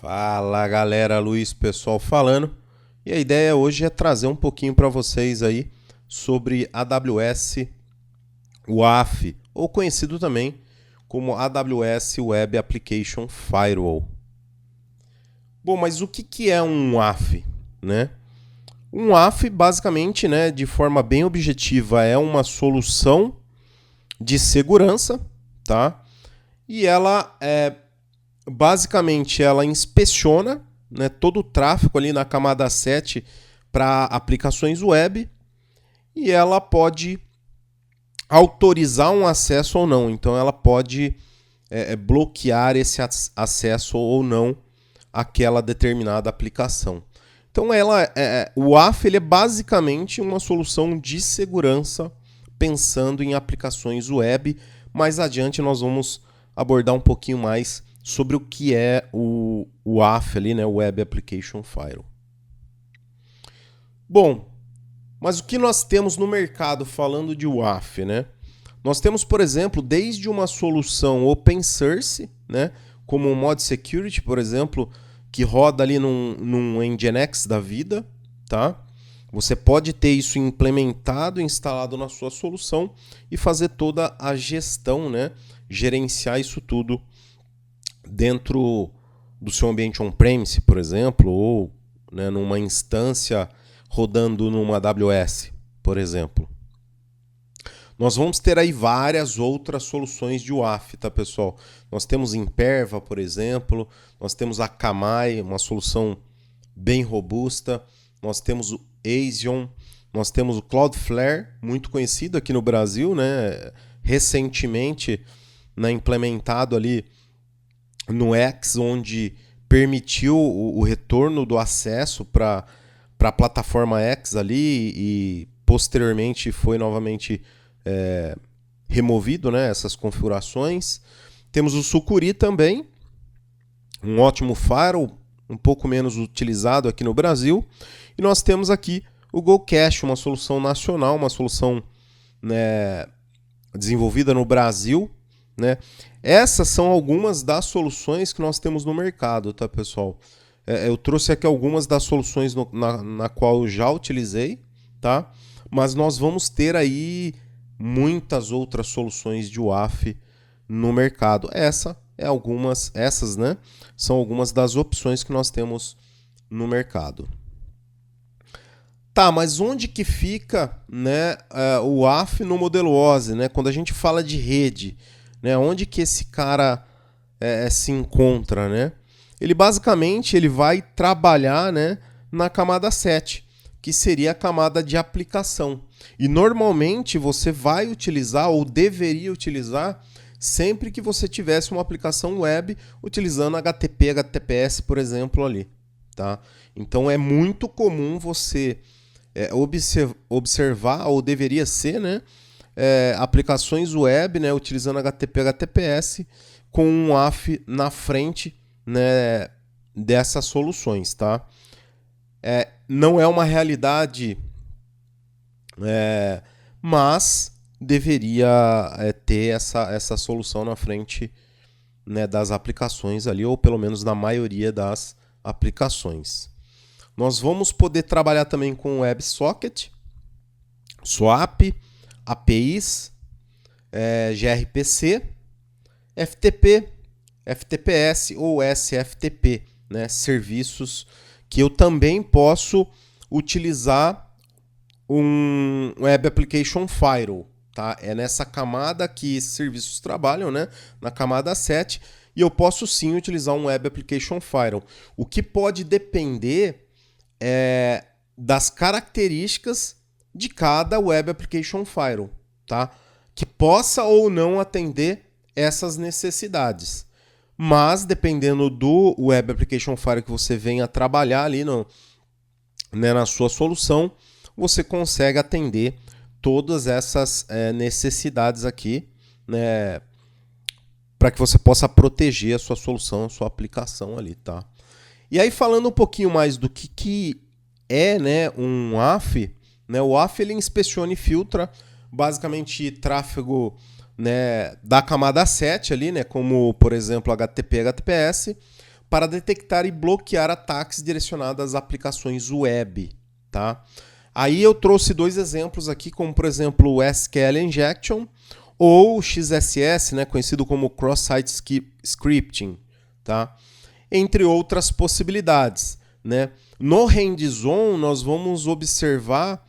Fala galera, Luiz Pessoal falando. E a ideia hoje é trazer um pouquinho para vocês aí sobre AWS WAF, ou conhecido também como AWS Web Application Firewall. Bom, mas o que é um WAF, né? Um WAF, basicamente, né, de forma bem objetiva, é uma solução de segurança, tá? E ela basicamente ela inspeciona, né, todo o tráfego ali na camada 7 para aplicações web e ela pode autorizar um acesso ou não. Então ela pode bloquear esse acesso ou não àquela determinada aplicação. Então o WAF ele é basicamente uma solução de segurança pensando em aplicações web. Mais adiante nós vamos abordar um pouquinho mais sobre o que é o WAF ali, né, o Web Application Firewall. Bom, mas o que nós temos no mercado falando de WAF, né? Nós temos, por exemplo, desde uma solução open source, né, como o Mod Security, por exemplo, que roda ali num Nginx da vida, tá? Você pode ter isso implementado, instalado na sua solução e fazer toda a gestão, né? Gerenciar isso tudo dentro do seu ambiente on-premise, por exemplo, ou né, numa instância rodando numa AWS, por exemplo. Nós vamos ter aí várias outras soluções de WAF, tá, pessoal? Nós temos Imperva, por exemplo, nós temos a Akamai, uma solução bem robusta, nós temos o Asion, nós temos o Cloudflare, muito conhecido aqui no Brasil, né? Recentemente, né, implementado ali no X, onde permitiu o retorno do acesso para a plataforma X ali e posteriormente foi novamente removido, né, essas configurações. Temos o Sucuri também, um ótimo firewall, um pouco menos utilizado aqui no Brasil. E nós temos aqui o GoCache, uma solução nacional, uma solução, né, desenvolvida no Brasil, né? Essas são algumas das soluções que nós temos no mercado, tá, pessoal? Eu trouxe aqui algumas das soluções na qual eu já utilizei, tá? Mas nós vamos ter aí muitas outras soluções de WAF no mercado. Essas, né, são algumas das opções que nós temos no mercado. Tá, mas onde que fica, né, o WAF no modelo OSI, né? Quando a gente fala de rede, né, onde que esse cara se encontra, né? Ele basicamente vai trabalhar, né, na camada 7, que seria a camada de aplicação. E normalmente você vai utilizar ou deveria utilizar sempre que você tivesse uma aplicação web utilizando HTTP, HTTPS, por exemplo, ali, tá? Então é muito comum você observar, ou deveria ser, né, aplicações web, né, utilizando HTTP, HTTPS com um WAF na frente, né, dessas soluções, tá? Não é uma realidade, mas deveria ter essa solução na frente, né, das aplicações ali, ou pelo menos na maioria das aplicações. Nós vamos poder trabalhar também com WebSocket, SWAP, APIs, gRPC, FTP, FTPS ou SFTP, né, serviços que eu também posso utilizar um Web Application Firewall. Tá? É nessa camada que esses serviços trabalham, né, na camada 7, e eu posso sim utilizar um Web Application Firewall. O que pode depender das características de cada Web Application Firewall, tá? Que possa ou não atender essas necessidades. Mas, dependendo do Web Application Firewall que você venha trabalhar ali né, na sua solução, você consegue atender todas essas necessidades aqui, né, para que você possa proteger a sua solução, a sua aplicação ali, tá? E aí, falando um pouquinho mais do que é, né, um WAF, né, o WAF ele inspeciona e filtra basicamente tráfego, né, da camada 7 ali, né, como por exemplo HTTP, HTTPS, para detectar e bloquear ataques direcionados às aplicações web, tá? Aí eu trouxe dois exemplos aqui, como por exemplo o SQL Injection ou o XSS, né, conhecido como Cross-Site Scripting, tá? Entre outras possibilidades, né? No hands-on nós vamos observar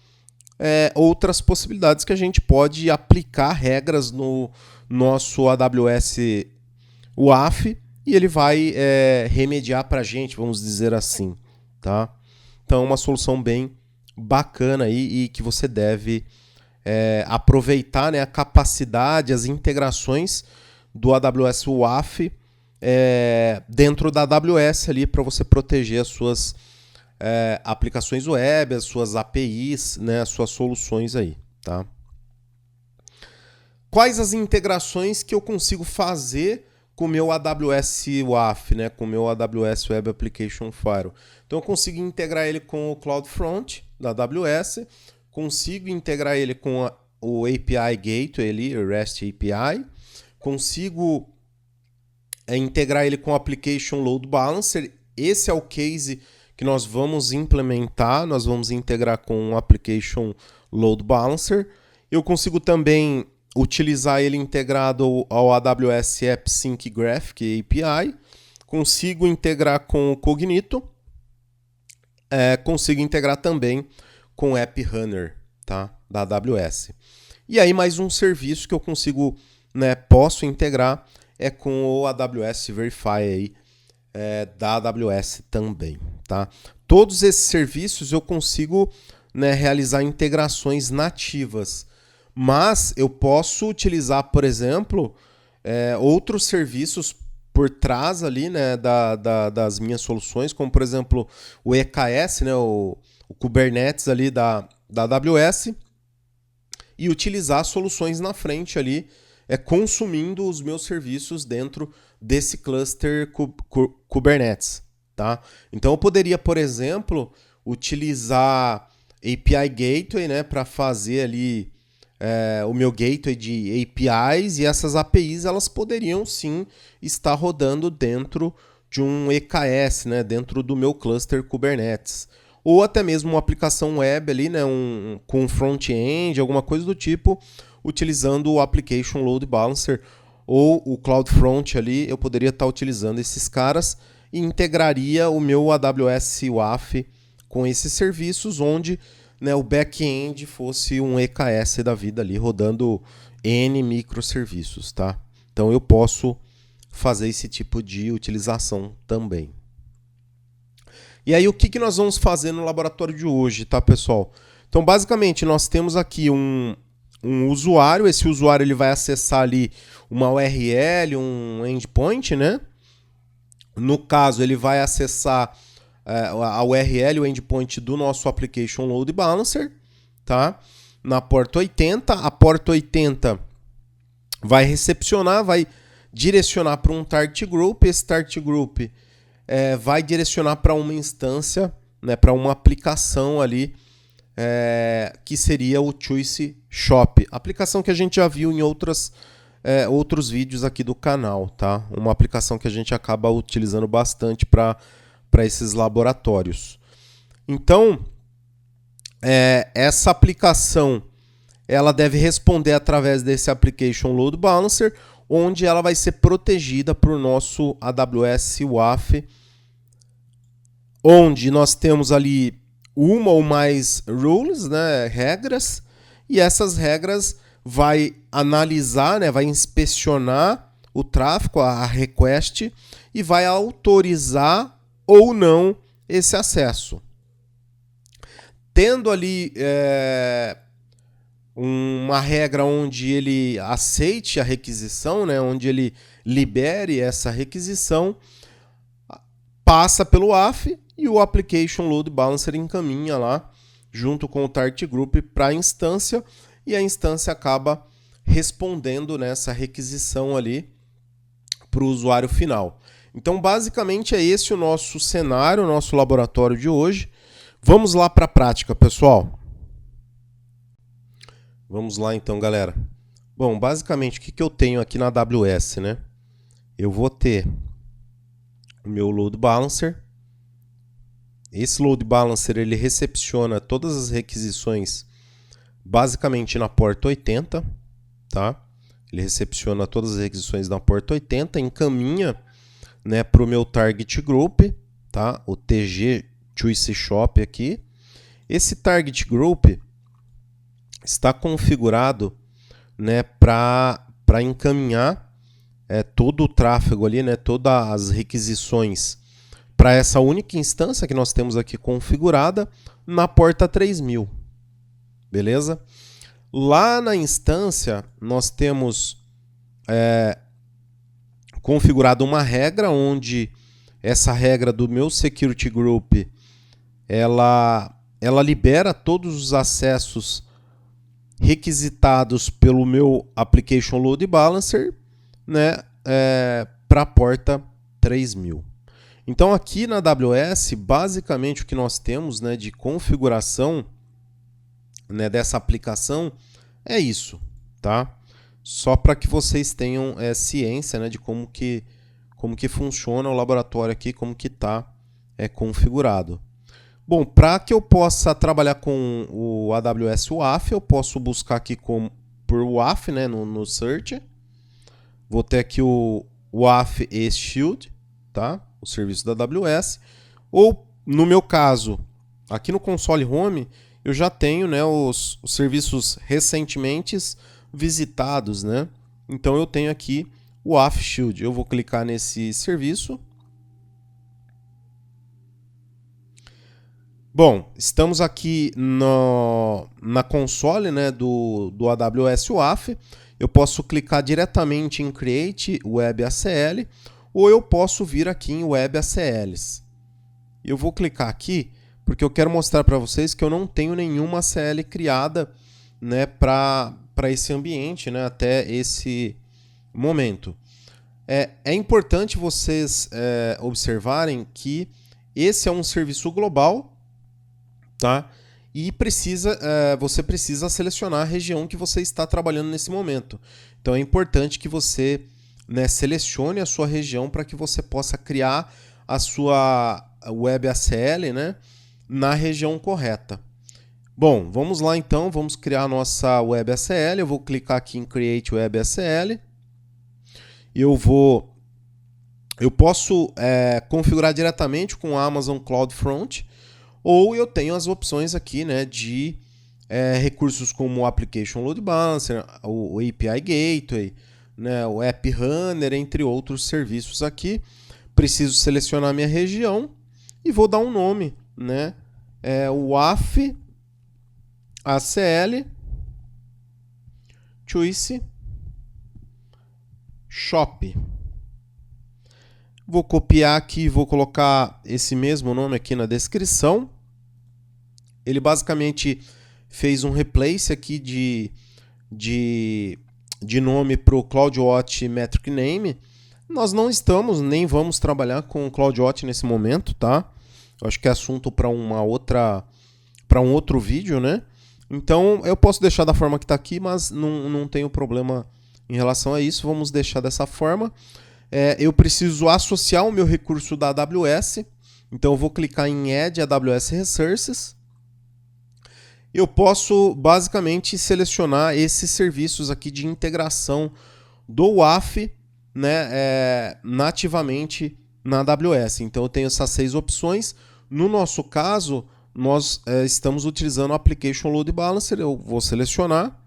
outras possibilidades que a gente pode aplicar regras no nosso AWS WAF e ele vai remediar para a gente, vamos dizer assim, tá? Então é uma solução bem bacana aí e que você deve aproveitar, né, a capacidade, as integrações do AWS WAF dentro da AWS ali para você proteger as suas aplicações web, as suas APIs, né, as suas soluções aí, tá? Quais as integrações que eu consigo fazer com o meu AWS WAF, né, com o meu AWS Web Application Firewall? Então eu consigo integrar ele com o CloudFront da AWS, consigo integrar ele com o API Gateway ali, o REST API, consigo integrar ele com o Application Load Balancer. Esse é o case que nós vamos implementar, nós vamos integrar com o Application Load Balancer. Eu consigo também utilizar ele integrado ao AWS AppSync Graphic API, consigo integrar com o Cognito, consigo integrar também com o App Runner, tá? Da AWS. E aí mais um serviço que eu consigo, né, posso integrar com o AWS Verify aí, da AWS também, tá? Todos esses serviços eu consigo, né, realizar integrações nativas, mas eu posso utilizar, por exemplo, outros serviços por trás ali, né, das minhas soluções, como por exemplo o EKS, né, o Kubernetes ali da AWS, e utilizar soluções na frente ali, consumindo os meus serviços dentro desse cluster Kubernetes, tá? Então eu poderia, por exemplo, utilizar API Gateway, né, para fazer ali o meu gateway de APIs, e essas APIs elas poderiam sim estar rodando dentro de um EKS, né, dentro do meu cluster Kubernetes. Ou até mesmo uma aplicação web ali, né, com front-end, alguma coisa do tipo, utilizando o Application Load Balancer ou o CloudFront ali, eu poderia estar utilizando esses caras e integraria o meu AWS WAF com esses serviços, onde, né, o back-end fosse um EKS da vida ali, rodando N microserviços, tá? Então eu posso fazer esse tipo de utilização também. E aí o que nós vamos fazer no laboratório de hoje, tá, pessoal? Então basicamente nós temos aqui um usuário, esse usuário ele vai acessar ali uma URL, um endpoint, né? No caso ele vai acessar a URL, o endpoint do nosso Application Load Balancer, tá? Na porta 80, a porta 80 vai recepcionar, vai direcionar para um target group, esse target group vai direcionar para uma instância, né, para uma aplicação ali, que seria o Choice Shop, aplicação que a gente já viu em outros vídeos aqui do canal, tá? Uma aplicação que a gente acaba utilizando bastante para esses laboratórios. Então, essa aplicação ela deve responder através desse Application Load Balancer, onde ela vai ser protegida por nosso AWS WAF, onde nós temos ali uma ou mais rules, né, regras, e essas regras vai analisar, né, vai inspecionar o tráfego, a request, e vai autorizar ou não esse acesso. Tendo ali uma regra onde ele aceite a requisição, né, onde ele libere essa requisição, passa pelo WAF e o Application Load Balancer encaminha lá, junto com o Target Group, para a instância, e a instância acaba respondendo nessa requisição ali para o usuário final. Então, basicamente, é esse o nosso cenário, o nosso laboratório de hoje. Vamos lá para a prática, pessoal. Vamos lá então, galera. Bom, basicamente, o que eu tenho aqui na AWS, né? Eu vou ter o meu load balancer. Esse load balancer ele recepciona todas as requisições basicamente na porta 80, tá? Ele recepciona todas as requisições na porta 80, encaminha, né, para o meu target group, tá? O TG Choice Shop aqui. Esse target group está configurado, né, para encaminhar todo o tráfego ali, né, todas as requisições para essa única instância que nós temos aqui configurada na porta 3000. Beleza? Lá na instância nós temos configurado uma regra onde essa regra do meu security group ela libera todos os acessos requisitados pelo meu application load balancer, né, para a porta 3000. Então aqui na AWS, basicamente o que nós temos, né, de configuração, né, dessa aplicação é isso, tá? Só para que vocês tenham ciência, né, de como que funciona o laboratório aqui, como que está configurado. Bom, para que eu possa trabalhar com o AWS WAF, eu posso buscar aqui por WAF, né, no search. Vou ter aqui o WAF Shield, tá? O serviço da AWS. Ou, no meu caso, aqui no console home, eu já tenho, né, os serviços recentemente visitados, né? Então eu tenho aqui o WAF Shield. Eu vou clicar nesse serviço. Bom, estamos aqui na console, né, do AWS WAF. Eu posso clicar diretamente em Create Web ACL ou eu posso vir aqui em Web ACLs. Eu vou clicar aqui porque eu quero mostrar para vocês que eu não tenho nenhuma ACL criada, né, para esse ambiente, né, até esse momento. É importante vocês observarem que esse é um serviço global, tá? E você precisa selecionar a região que você está trabalhando nesse momento. Então é importante que você, né, selecione a sua região para que você possa criar a sua Web ACL, né, na região correta. Bom, vamos lá então, vamos criar a nossa Web ACL. Eu vou clicar aqui em Create Web ACL. Eu posso configurar diretamente com o Amazon CloudFront, ou eu tenho as opções aqui, né, de recursos como o Application Load Balancer, o API Gateway, né, o App Runner, entre outros serviços aqui. Preciso selecionar minha região e vou dar um nome, né, WAF ACL Choice Shop. Vou copiar aqui, vou colocar esse mesmo nome aqui na descrição. Ele basicamente fez um replace aqui de nome para o CloudWatch Metric Name. Nós não estamos, nem vamos trabalhar com o CloudWatch nesse momento, tá? Eu acho que é assunto para um outro vídeo, né? Então eu posso deixar da forma que está aqui, mas não tenho problema em relação a isso. Vamos deixar dessa forma. Eu preciso associar o meu recurso da AWS. Então eu vou clicar em Add AWS Resources. Eu posso basicamente selecionar esses serviços aqui de integração do WAF, né, nativamente na AWS. Então eu tenho essas 6 opções. No nosso caso, nós estamos utilizando o Application Load Balancer. Eu vou selecionar.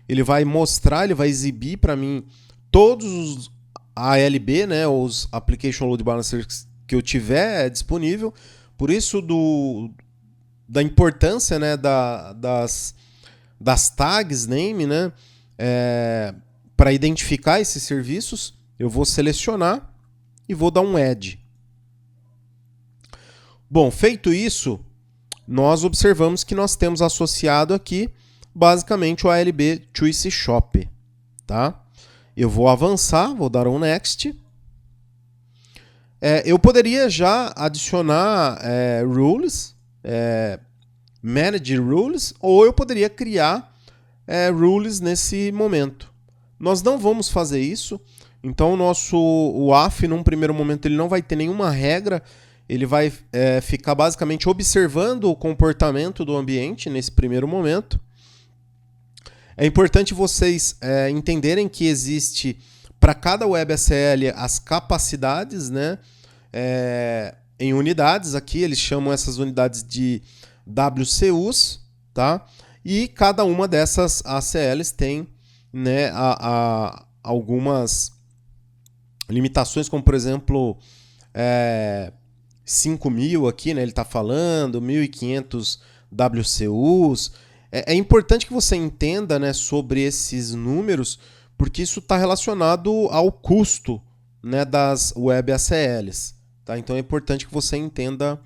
Ele vai mostrar, ele vai exibir para mim todos os ALB, né, os Application Load Balancers que eu tiver disponível. Por isso da importância, né, das tags name, né, para identificar esses serviços. Eu vou selecionar e vou dar um add. Bom, feito isso, nós observamos que nós temos associado aqui basicamente o ALB Choice Shop, tá? Eu vou avançar, vou dar um next. Eu poderia já adicionar rules, manage rules, ou eu poderia criar rules nesse momento. Nós não vamos fazer isso, Então o AF, num primeiro momento, ele não vai ter nenhuma regra, ele vai ficar basicamente observando o comportamento do ambiente nesse primeiro momento. É importante vocês entenderem que existe, para cada WebACL, as capacidades, né, em unidades. Aqui eles chamam essas unidades de WCUs, tá? E cada uma dessas ACLs tem, né, algumas limitações, como por exemplo 5.000 aqui, né, ele está falando, 1.500 WCUs. É importante que você entenda, né, sobre esses números, porque isso está relacionado ao custo, né, das WebACLs. Tá? Então é importante que você entenda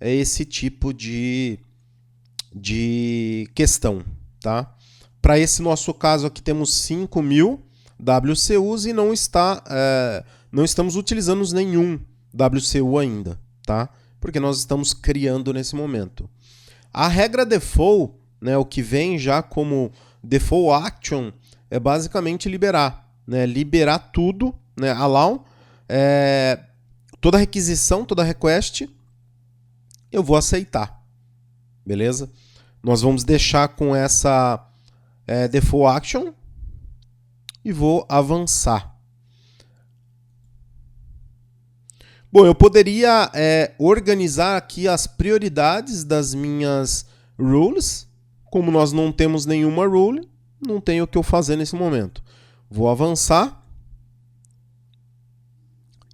esse tipo de questão. Tá? Para esse nosso caso aqui temos 5.000 WCUs e não estamos utilizando nenhum WCU ainda, tá? Porque nós estamos criando nesse momento. A regra default, né, o que vem já como default action, é basicamente liberar, né? Liberar tudo, né? Allow, toda requisição, toda request, eu vou aceitar, beleza? Nós vamos deixar com essa default action e vou avançar. Bom, eu poderia organizar aqui as prioridades das minhas rules. Como nós não temos nenhuma rule, não tenho o que eu fazer nesse momento. Vou avançar.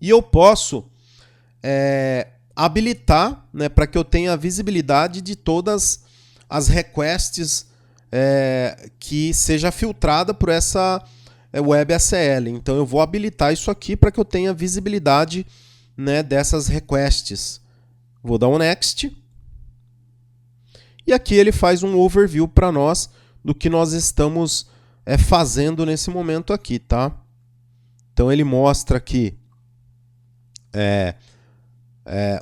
E eu posso habilitar, né, para que eu tenha a visibilidade de todas as requests que seja filtrada por essa WebACL. Então eu vou habilitar isso aqui para que eu tenha visibilidade, né, dessas requests. Vou dar um next. E aqui ele faz um overview para nós do que nós estamos fazendo nesse momento aqui, tá? Então ele mostra aqui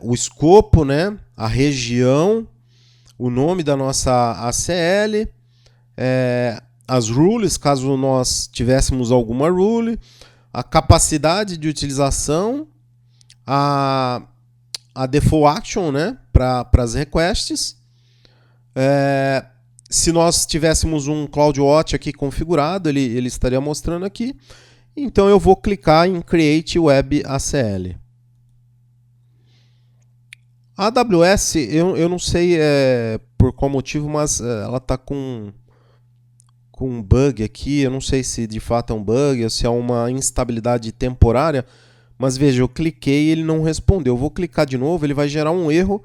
o escopo, né, a região, o nome da nossa ACL, as rules, caso nós tivéssemos alguma rule, a capacidade de utilização, a default action, né, para as requests. Se nós tivéssemos um CloudWatch aqui configurado, ele estaria mostrando aqui. Então eu vou clicar em Create Web ACL. A AWS, eu não sei por qual motivo, mas ela está com um bug aqui. Eu não sei se de fato é um bug ou se é uma instabilidade temporária. Mas veja, eu cliquei e ele não respondeu. Eu vou clicar de novo, ele vai gerar um erro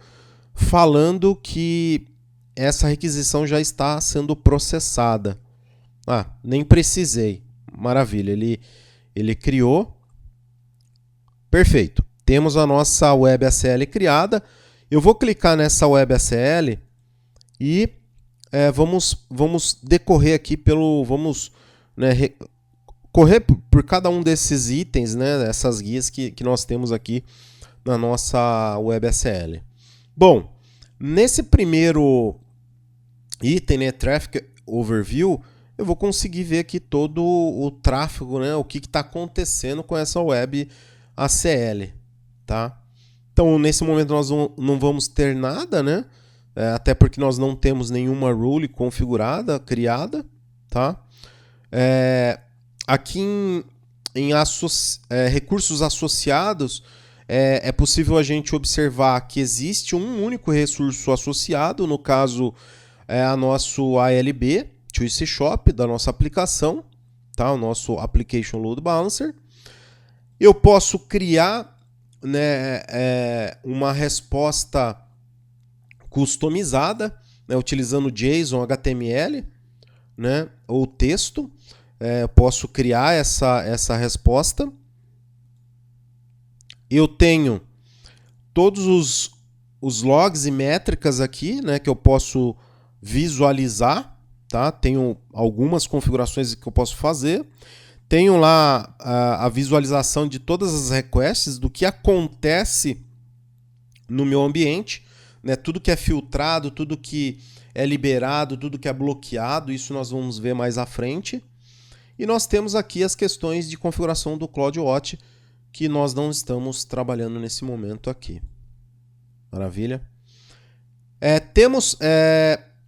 falando que essa requisição já está sendo processada. Nem precisei. Maravilha, ele criou. Perfeito. Temos a nossa WebACL criada. Eu vou clicar nessa WebACL e vamos decorrer aqui vamos, né, correr por cada um desses itens, né, essas guias que nós temos aqui na nossa WebACL. Bom, nesse primeiro item, né, Traffic Overview, eu vou conseguir ver aqui todo o tráfego, né, o que está acontecendo com essa WebACL, tá? Então, nesse momento nós não vamos ter nada, né? Até porque nós não temos nenhuma rule configurada, criada, tá? Aqui em recursos associados, é possível a gente observar que existe um único recurso associado, no caso, a nosso ALB, Choice Shop, da nossa aplicação, tá? O nosso Application Load Balancer. Eu posso criar, né, uma resposta customizada, né, utilizando JSON, HTML, né, ou texto. Posso criar essa resposta. Eu tenho todos os logs e métricas aqui, né, que eu posso visualizar, tá? Tenho algumas configurações que eu posso fazer. Tenho lá a visualização de todas as requests, do que acontece no meu ambiente, né? Tudo que é filtrado, tudo que é liberado, tudo que é bloqueado, isso nós vamos ver mais à frente. E nós temos aqui as questões de configuração do CloudWatch, que nós não estamos trabalhando nesse momento aqui. Maravilha? Temos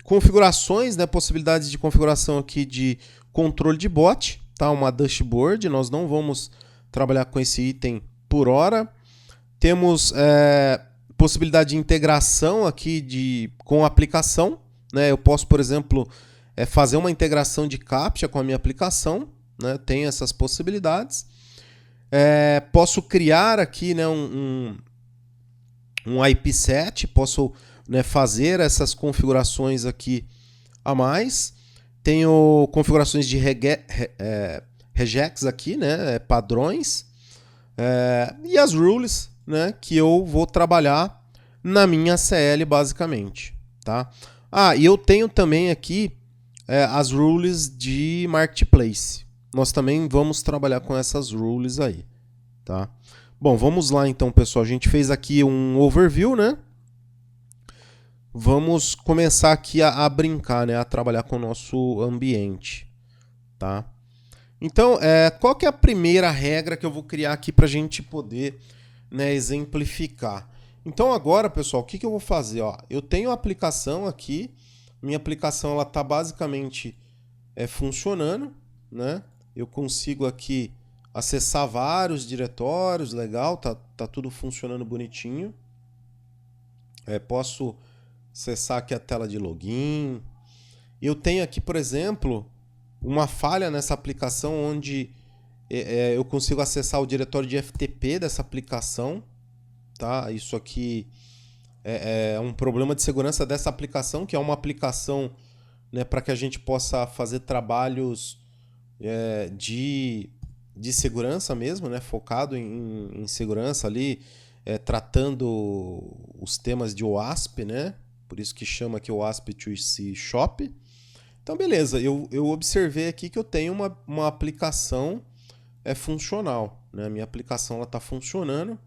configurações, né, possibilidades de configuração aqui de controle de bot, tá? Uma dashboard, nós não vamos trabalhar com esse item por hora. Temos possibilidade de integração aqui com a aplicação, né? Eu posso, por exemplo, fazer uma integração de CAPTCHA com a minha aplicação, né? Tem essas possibilidades. Posso criar aqui, né, um IP set, posso, né, fazer essas configurações aqui a mais. Tenho configurações de regex aqui, né, padrões, e as rules, né, que eu vou trabalhar na minha CL basicamente, tá? E eu tenho também aqui as rules de marketplace. Nós também vamos trabalhar com essas rules aí, tá? Bom, vamos lá então, pessoal. A gente fez aqui um overview, né? Vamos começar aqui a brincar, né? A trabalhar com o nosso ambiente, tá? Então, qual que é a primeira regra que eu vou criar aqui para a gente poder, né, exemplificar? Então agora, pessoal, o que eu vou fazer? Ó, eu tenho a aplicação aqui. Minha aplicação está basicamente funcionando, né? Eu consigo aqui acessar vários diretórios, legal, tá tudo funcionando bonitinho. Posso acessar aqui a tela de login. Eu tenho aqui, por exemplo, uma falha nessa aplicação onde eu consigo acessar o diretório de FTP dessa aplicação, tá? Isso aqui é um problema de segurança dessa aplicação, que é uma aplicação, né, para que a gente possa fazer trabalhos de segurança mesmo, né, focado em segurança ali, tratando os temas de OWASP, né, por isso que chama aqui OWASP2C Shop. Então, beleza, eu observei aqui que eu tenho uma aplicação funcional, né, a minha aplicação está funcionando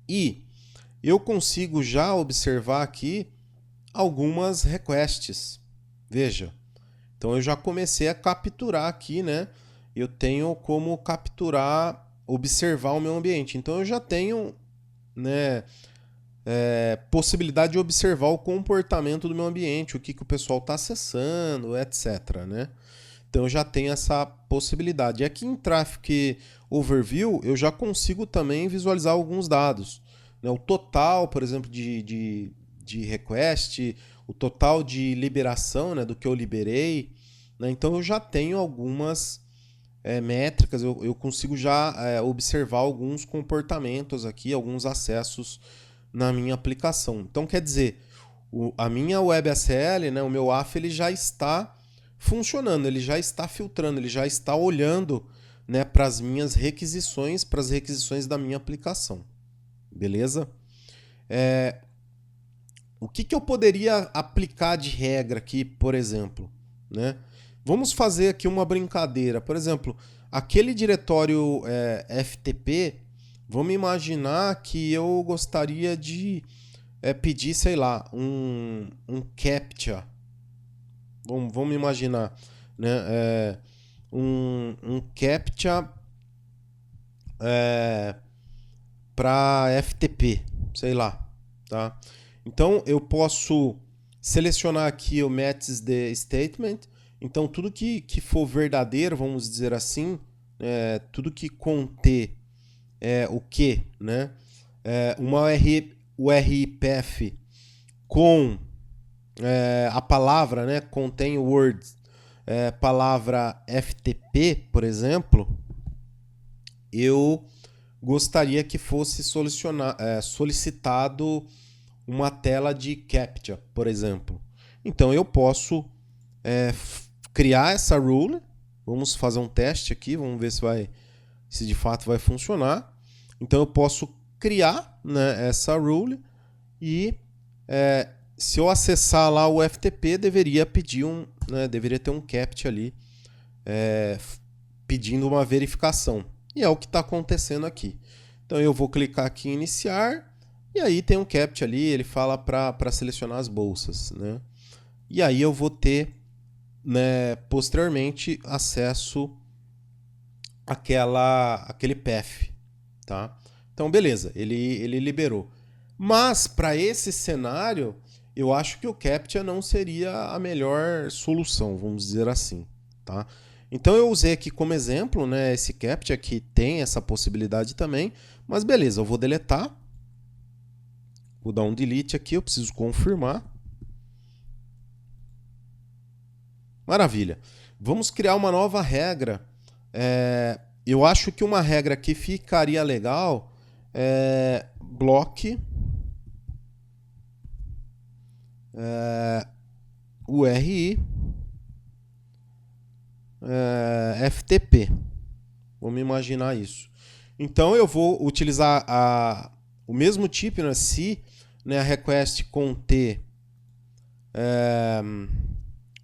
e eu consigo já observar aqui algumas requests. Veja, então eu já comecei a capturar aqui, né? Eu tenho como capturar, observar o meu ambiente. Então eu já tenho, né, possibilidade de observar o comportamento do meu ambiente, o que o pessoal está acessando, etc, né? Então eu já tenho essa possibilidade. E aqui em Traffic Overview eu já consigo também visualizar alguns dados, né? O total, por exemplo, de request, o total de liberação, né, do que eu liberei, né? Então eu já tenho algumas métricas, eu consigo já observar alguns comportamentos aqui, alguns acessos na minha aplicação. Então quer dizer, a minha WebACL, né, o meu AF, ele já está funcionando, ele já está filtrando, ele já está olhando, né, para as minhas requisições, para as requisições da minha aplicação. Beleza? O que eu poderia aplicar de regra aqui, por exemplo, né? Vamos fazer aqui uma brincadeira. Por exemplo, aquele diretório FTP, vamos imaginar que eu gostaria de pedir, sei lá, um CAPTCHA. Vamos imaginar, né? Um CAPTCHA para FTP, sei lá, tá? Então eu posso selecionar aqui o Matches the Statement. Então tudo que for verdadeiro, vamos dizer assim, tudo que conter o que, né? Uma URIPF com a palavra, né? Contém words, palavra FTP, por exemplo, eu gostaria que fosse solicitado uma tela de CAPTCHA, por exemplo. Então eu posso criar essa rule. Vamos fazer um teste aqui, vamos ver se de fato vai funcionar. Então eu posso criar, né, essa rule e se eu acessar lá o FTP, deveria pedir deveria ter um CAPTCHA ali pedindo uma verificação. E é o que está acontecendo aqui. Então eu vou clicar aqui em iniciar e aí tem um CAPTCHA ali, ele fala para selecionar as bolsas, né? E aí eu vou ter né, posteriormente acesso aquele path, tá? Então, beleza, ele liberou. Mas, para esse cenário, eu acho que o CAPTCHA não seria a melhor solução, vamos dizer assim, tá? Então, eu usei aqui como exemplo, né, esse CAPTCHA que tem essa possibilidade também, mas beleza, eu vou deletar. Vou dar um delete aqui, eu preciso confirmar. Maravilha. Vamos criar uma nova regra. Eu acho que uma regra que ficaria legal é block URI FTP. Vamos imaginar isso. Então eu vou utilizar o mesmo tipo, né, se, né, a request conter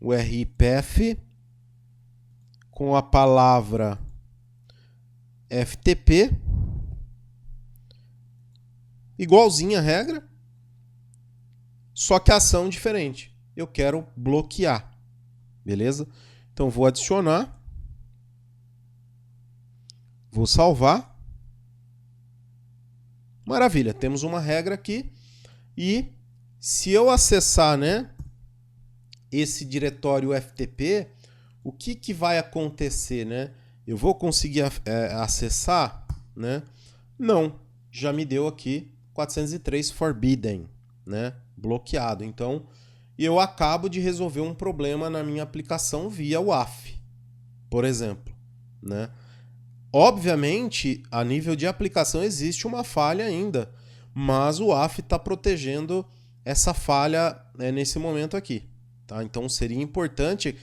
URI path com a palavra FTP, igualzinha a regra, só que a ação diferente. Eu quero bloquear, beleza? Então vou adicionar, vou salvar. Maravilha, temos uma regra aqui. E se eu acessar, né, esse diretório FTP, o que vai acontecer, né? Eu vou conseguir acessar, né? Não, já me deu aqui 403 forbidden, né? Bloqueado. Então, eu acabo de resolver um problema na minha aplicação via WAF, por exemplo, né? Obviamente, a nível de aplicação existe uma falha ainda, mas o WAF está protegendo essa falha, né, nesse momento aqui, tá? Então, seria importante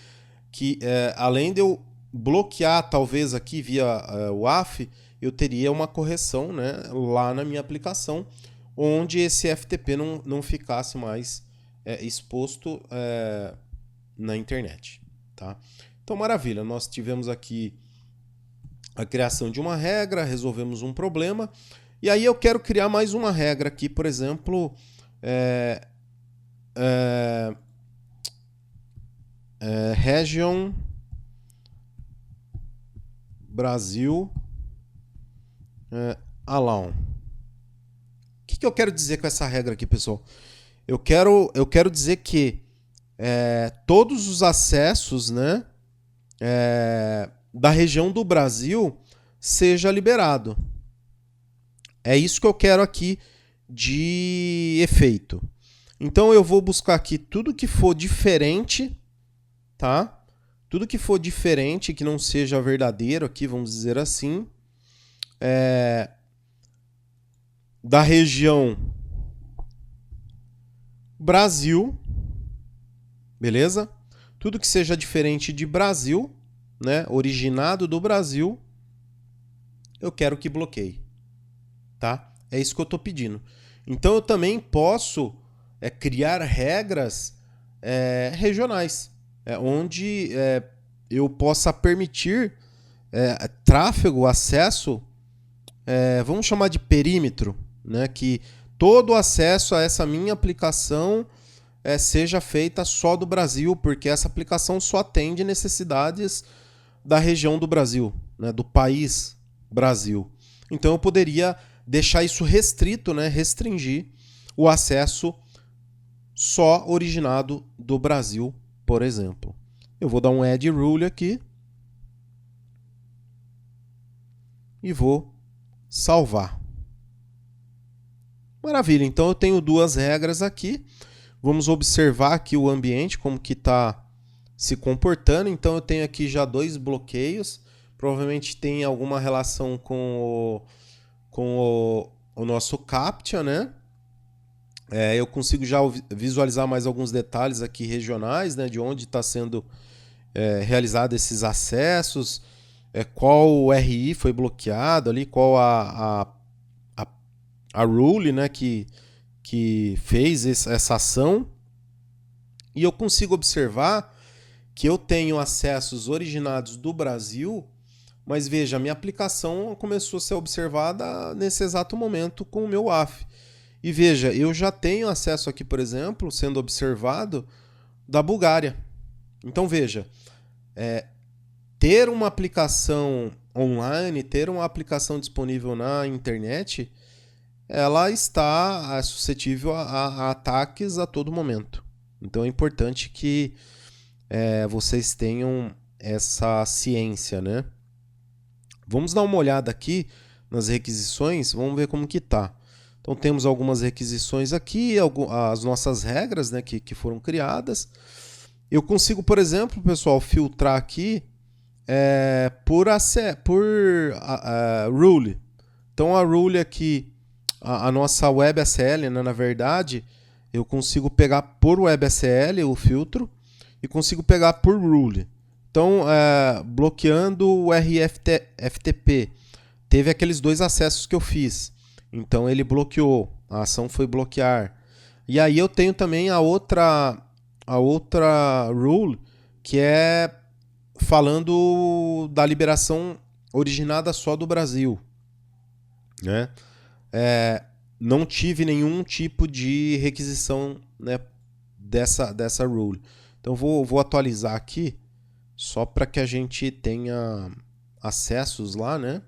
que, além de eu bloquear talvez aqui via WAF, eu teria uma correção, né, lá na minha aplicação, onde esse FTP não ficasse mais exposto na internet, tá? Então, maravilha, nós tivemos aqui a criação de uma regra, resolvemos um problema, e aí eu quero criar mais uma regra aqui, por exemplo, region Brasil allow. O que eu quero dizer com essa regra aqui, pessoal? Eu quero dizer que todos os acessos, né, da região do Brasil seja liberado. É isso que eu quero aqui de efeito. Então eu vou buscar aqui tudo que for diferente, tá? Tudo que for diferente, que não seja verdadeiro aqui, vamos dizer assim, da região Brasil, beleza? Tudo que seja diferente de Brasil, né, originado do Brasil, eu quero que bloqueie, tá? É isso que eu estou pedindo. Então eu também posso criar regras regionais, onde eu possa permitir tráfego, acesso, vamos chamar de perímetro, né, que todo acesso a essa minha aplicação seja feita só do Brasil, porque essa aplicação só atende necessidades da região do Brasil, né, do país Brasil. Então eu poderia deixar isso restrito, né, restringir o acesso só originado do Brasil, por exemplo. Eu vou dar um add rule aqui e vou salvar. Maravilha, então eu tenho duas regras aqui. Vamos observar aqui o ambiente, como que está se comportando. Então eu tenho aqui já 2 bloqueios. Provavelmente tem alguma relação com o nosso CAPTCHA, né? Eu consigo já visualizar mais alguns detalhes aqui regionais, né? De onde está sendo realizado esses acessos, qual RI foi bloqueado ali, qual a rule, né, que fez essa ação. E eu consigo observar que eu tenho acessos originados do Brasil, mas veja, a minha aplicação começou a ser observada nesse exato momento com o meu WAF. E veja, eu já tenho acesso aqui, por exemplo, sendo observado, da Bulgária. Então veja, ter uma aplicação online, ter uma aplicação disponível na internet, ela está suscetível a ataques a todo momento. Então é importante que vocês tenham essa ciência, né? Vamos dar uma olhada aqui nas requisições, vamos ver como que tá. Então temos algumas requisições aqui, as nossas regras, né, que foram criadas. Eu consigo, por exemplo, pessoal, filtrar aqui por rule. Então a rule aqui, a nossa WebASL, né, na verdade, eu consigo pegar por WebASL o filtro e consigo pegar por rule. Então, bloqueando o RFTP, teve aqueles 2 acessos que eu fiz. Então ele bloqueou, a ação foi bloquear. E aí eu tenho também a outra rule, que é falando da liberação originada só do Brasil, né? Não tive nenhum tipo de requisição, né, dessa rule. Então vou atualizar aqui só para que a gente tenha acessos lá, né?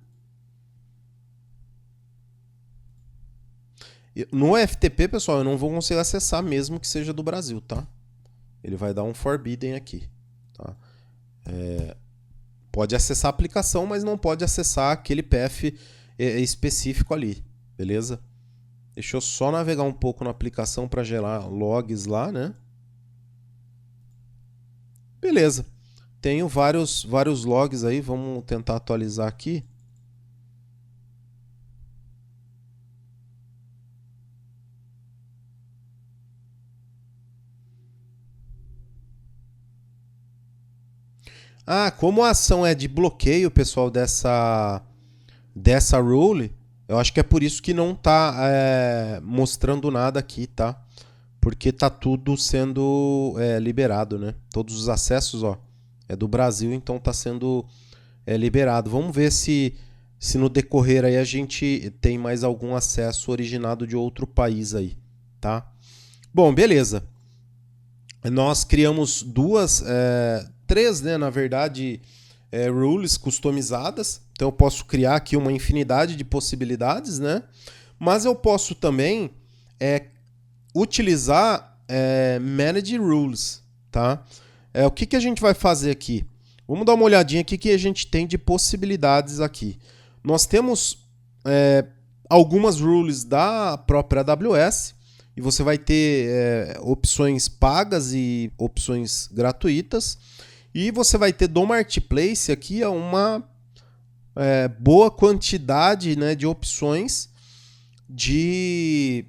No FTP, pessoal, eu não vou conseguir acessar mesmo que seja do Brasil, tá? Ele vai dar um forbidden aqui, tá? Pode acessar a aplicação, mas não pode acessar aquele path específico ali, beleza? Deixa eu só navegar um pouco na aplicação para gerar logs lá, né? Beleza. Tenho vários logs aí, vamos tentar atualizar aqui. Como a ação é de bloqueio, pessoal, dessa rule, eu acho que é por isso que não está mostrando nada aqui, tá? Porque tá tudo sendo liberado, né? Todos os acessos, ó, é do Brasil, então tá sendo liberado. Vamos ver se no decorrer aí a gente tem mais algum acesso originado de outro país aí, tá? Bom, beleza. Nós criamos três, né, na verdade, rules customizadas. Então eu posso criar aqui uma infinidade de possibilidades, né? Mas eu posso também utilizar manage rules, tá? O que a gente vai fazer aqui? Vamos dar uma olhadinha aqui que a gente tem de possibilidades aqui. Nós temos algumas rules da própria AWS e você vai ter opções pagas e opções gratuitas. E você vai ter do Marketplace aqui uma boa quantidade, né, de opções de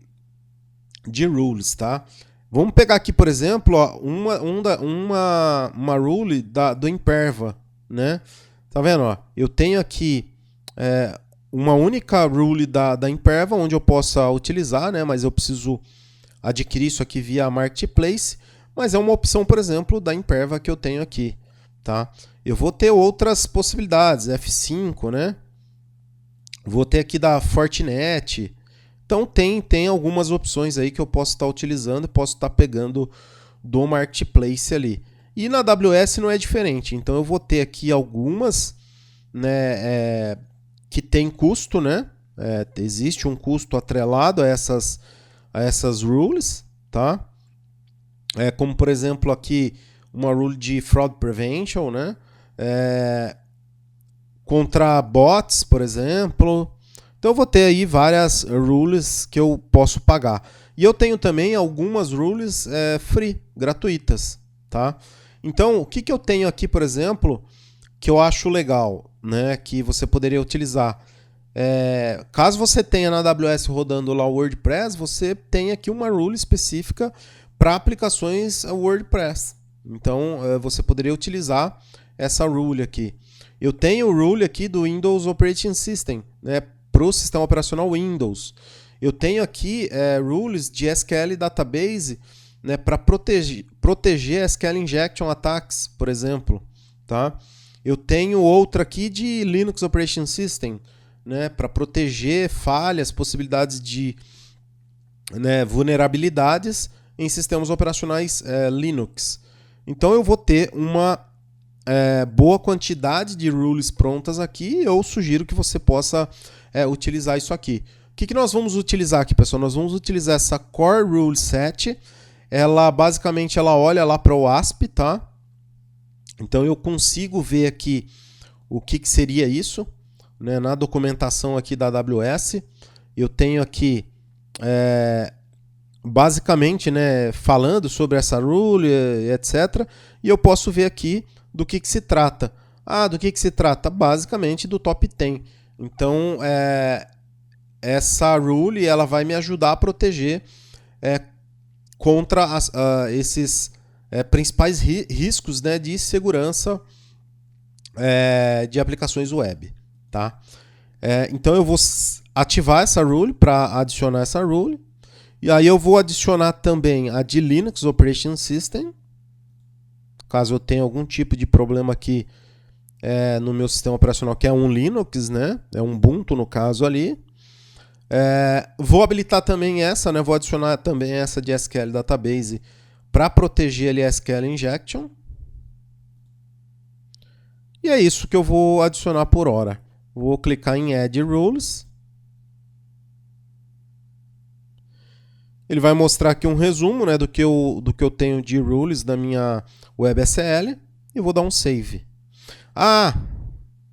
rules, tá? Vamos pegar aqui, por exemplo, ó, uma rule do Imperva, né? Tá vendo? Ó? Eu tenho aqui uma única rule da Imperva onde eu possa utilizar, né? Mas eu preciso adquirir isso aqui via Marketplace. Mas é uma opção, por exemplo, da Imperva que eu tenho aqui, tá? Eu vou ter outras possibilidades, F5, né? Vou ter aqui da Fortinet. Então tem algumas opções aí que eu posso estar utilizando e posso estar pegando do Marketplace ali. E na AWS não é diferente. Então eu vou ter aqui algumas, né, que tem custo, né? Existe um custo atrelado a essas rules, tá? Como por exemplo aqui uma rule de fraud prevention, né? Contra bots, por exemplo. Então eu vou ter aí várias rules que eu posso pagar. E eu tenho também algumas rules free, gratuitas, tá? Então o que eu tenho aqui, por exemplo, que eu acho legal, né? Que você poderia utilizar. Caso você tenha na AWS rodando lá o WordPress, você tem aqui uma rule específica para aplicações WordPress. Então você poderia utilizar essa rule aqui. Eu tenho o rule aqui do Windows Operating System, né, para o sistema operacional Windows. Eu tenho aqui rules de SQL Database, né, para proteger SQL Injection Attacks, por exemplo. Tá? Eu tenho outra aqui de Linux Operating System, né, para proteger falhas, possibilidades de, né, vulnerabilidades em sistemas operacionais Linux. Então eu vou ter uma boa quantidade de rules prontas aqui. Eu sugiro que você possa utilizar isso aqui. O que nós vamos utilizar aqui, pessoal? Nós vamos utilizar essa Core Rule Set. Ela basicamente olha lá para o ASP, tá? Então eu consigo ver aqui o que seria isso, né? Na documentação aqui da AWS. Eu tenho aqui basicamente, né, falando sobre essa rule, etc. E eu posso ver aqui do que se trata. Do que se trata? Basicamente do top 10. Então, essa rule ela vai me ajudar a proteger contra esses principais riscos, né, de segurança de aplicações web. Tá? Então, eu vou ativar essa rule para adicionar essa rule. E aí eu vou adicionar também a de Linux Operating System, caso eu tenha algum tipo de problema aqui no meu sistema operacional, que é um Linux, né? É um Ubuntu no caso ali. Vou habilitar também essa, né? Vou adicionar também essa de SQL Database para proteger ali a SQL Injection. E é isso que eu vou adicionar por hora. Vou clicar em Add Rules. Ele vai mostrar aqui um resumo, né, do que eu tenho de rules da minha WebSL e vou dar um save.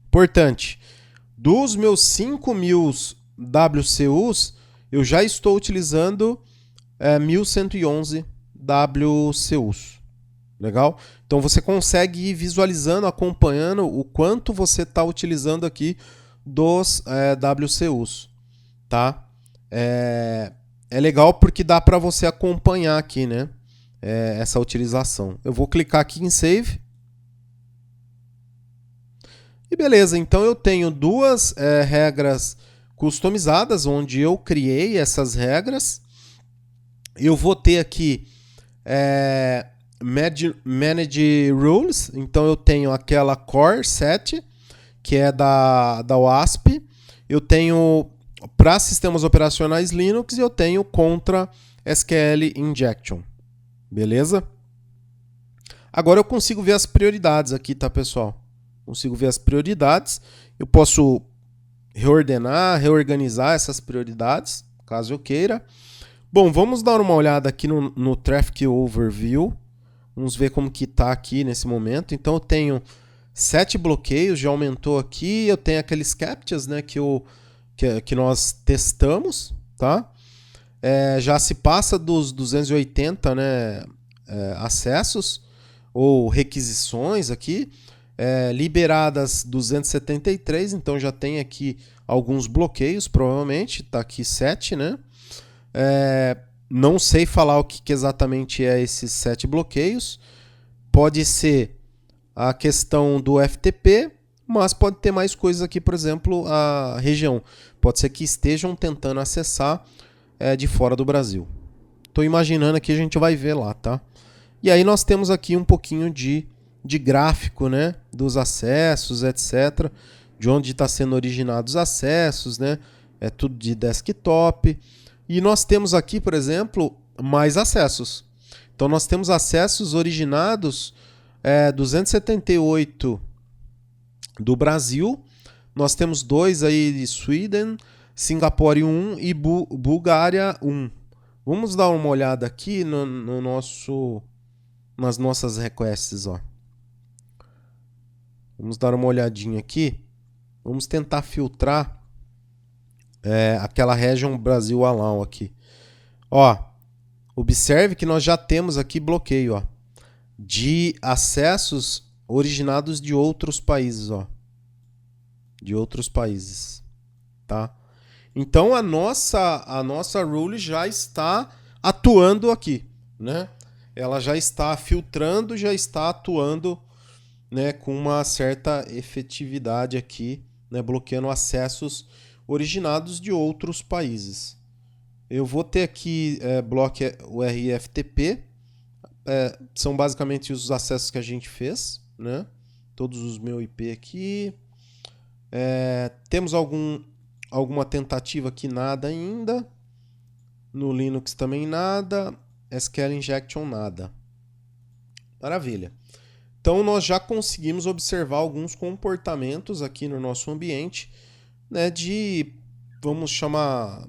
Importante, dos meus 5.000 WCUs, eu já estou utilizando 1.111 WCUs. Legal? Então você consegue ir visualizando, acompanhando o quanto você está utilizando aqui dos WCUs. Tá? É legal porque dá para você acompanhar aqui, né, essa utilização. Eu vou clicar aqui em Save. E beleza, então eu tenho duas regras customizadas, onde eu criei essas regras. Eu vou ter aqui Manage Rules, então eu tenho aquela Core Set, que é da WASP. Eu tenho para sistemas operacionais Linux e eu tenho contra SQL Injection. Beleza? Agora eu consigo ver as prioridades aqui, tá, pessoal? Consigo ver as prioridades. Eu posso reorganizar essas prioridades, caso eu queira. Bom, vamos dar uma olhada aqui no Traffic Overview. Vamos ver como que está aqui nesse momento. Então eu tenho 7 bloqueios, já aumentou aqui. Eu tenho aqueles CAPTCHAs, né, que nós testamos, tá? Já se passa dos 280, né, acessos ou requisições aqui, liberadas 273, então já tem aqui alguns bloqueios, provavelmente, tá aqui 7, né? Não sei falar o que exatamente é esses 7 bloqueios, pode ser a questão do FTP, mas pode ter mais coisas aqui, por exemplo, a região. Pode ser que estejam tentando acessar de fora do Brasil. Estou imaginando aqui, a gente vai ver lá, tá? E aí nós temos aqui um pouquinho de gráfico, né? Dos acessos, etc. De onde está sendo originados os acessos, né? É tudo de desktop. E nós temos aqui, por exemplo, mais acessos. Então nós temos acessos originados 278 do Brasil, nós temos 2 aí de Sweden, Singapura 1 e Bulgária 1. Vamos dar uma olhada aqui nas nossas requests, ó. Vamos dar uma olhadinha aqui. Vamos tentar filtrar aquela região Brasil Allow aqui. Ó, observe que nós já temos aqui bloqueio, ó, de acessos originados de outros países, ó. De outros países, tá? Então a nossa rule já está atuando aqui, né? Ela já está filtrando, já está atuando, né, com uma certa efetividade aqui, né, bloqueando acessos originados de outros países. Eu vou ter aqui bloque URFTP, são basicamente os acessos que a gente fez, né? Todos os meus IP aqui. Temos alguma tentativa aqui, nada ainda. No Linux também nada. SQL Injection nada. Maravilha. Então nós já conseguimos observar alguns comportamentos aqui no nosso ambiente, né, de, vamos chamar,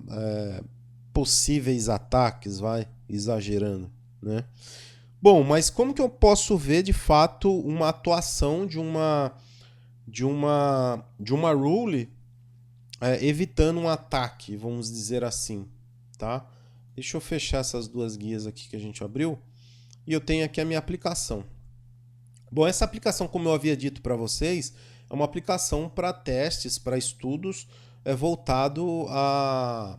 possíveis ataques, exagerando, né? Bom, mas como que eu posso ver de fato uma atuação de uma rule evitando um ataque, vamos dizer assim, tá? Deixa eu fechar essas duas guias aqui que a gente abriu e eu tenho aqui a minha aplicação. Bom, essa aplicação, como eu havia dito para vocês, é uma aplicação para testes, para estudos voltado a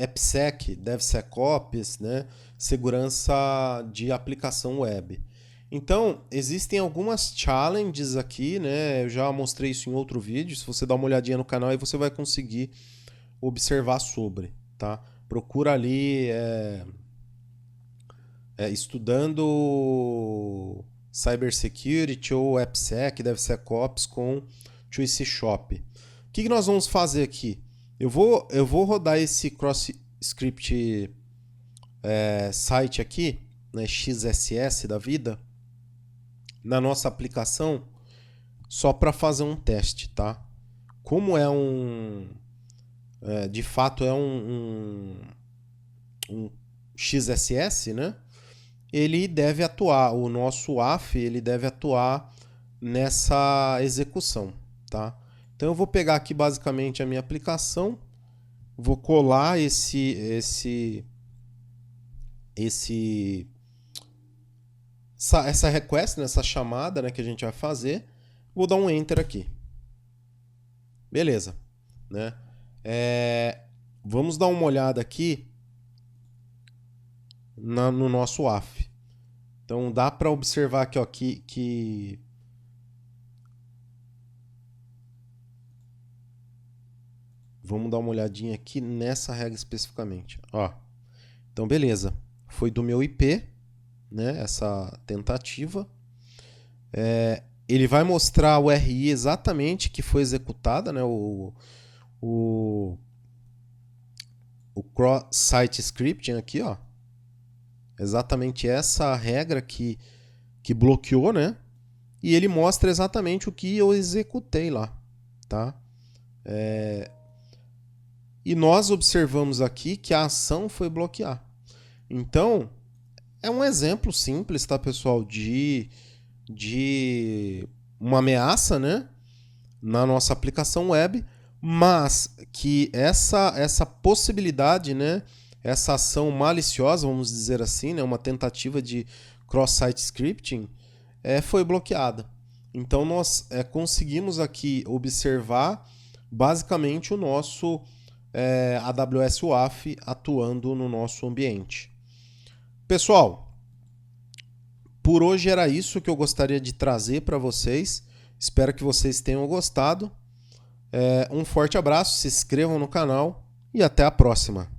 AppSec, DevSecOps, né? Segurança de aplicação web. Então, existem algumas challenges aqui, né? Eu já mostrei isso em outro vídeo. Se você dar uma olhadinha no canal, aí você vai conseguir observar sobre, tá? Procura ali estudando Cybersecurity ou AppSec, DevSecOps com Choice Shop. O que nós vamos fazer aqui? Eu vou rodar esse cross-script site aqui, né, XSS da vida, na nossa aplicação, só para fazer um teste, tá? Como de fato é um XSS, né? Ele deve atuar, o nosso AF, ele deve atuar nessa execução, tá? Então eu vou pegar aqui basicamente a minha aplicação, vou colar essa request, essa chamada, né, que a gente vai fazer, vou dar um enter aqui. Beleza, né? Vamos dar uma olhada aqui no nosso AF. Então dá para observar aqui, ó, que vamos dar uma olhadinha aqui nessa regra especificamente. Ó. Então beleza, foi do meu IP, né, essa tentativa. Ele vai mostrar o RI exatamente que foi executada, né, o cross-site scripting aqui, ó. Exatamente essa regra que bloqueou, né? E ele mostra exatamente o que eu executei lá, tá? E nós observamos aqui que a ação foi bloquear. Então, é um exemplo simples, tá, pessoal, de uma ameaça, né, na nossa aplicação web, mas que essa possibilidade, né, essa ação maliciosa, vamos dizer assim, né, uma tentativa de cross-site scripting, foi bloqueada. Então nós conseguimos aqui observar basicamente o nosso AWS WAF atuando no nosso ambiente. Pessoal, por hoje era isso que eu gostaria de trazer para vocês. Espero que vocês tenham gostado. Um forte abraço, se inscrevam no canal e até a próxima.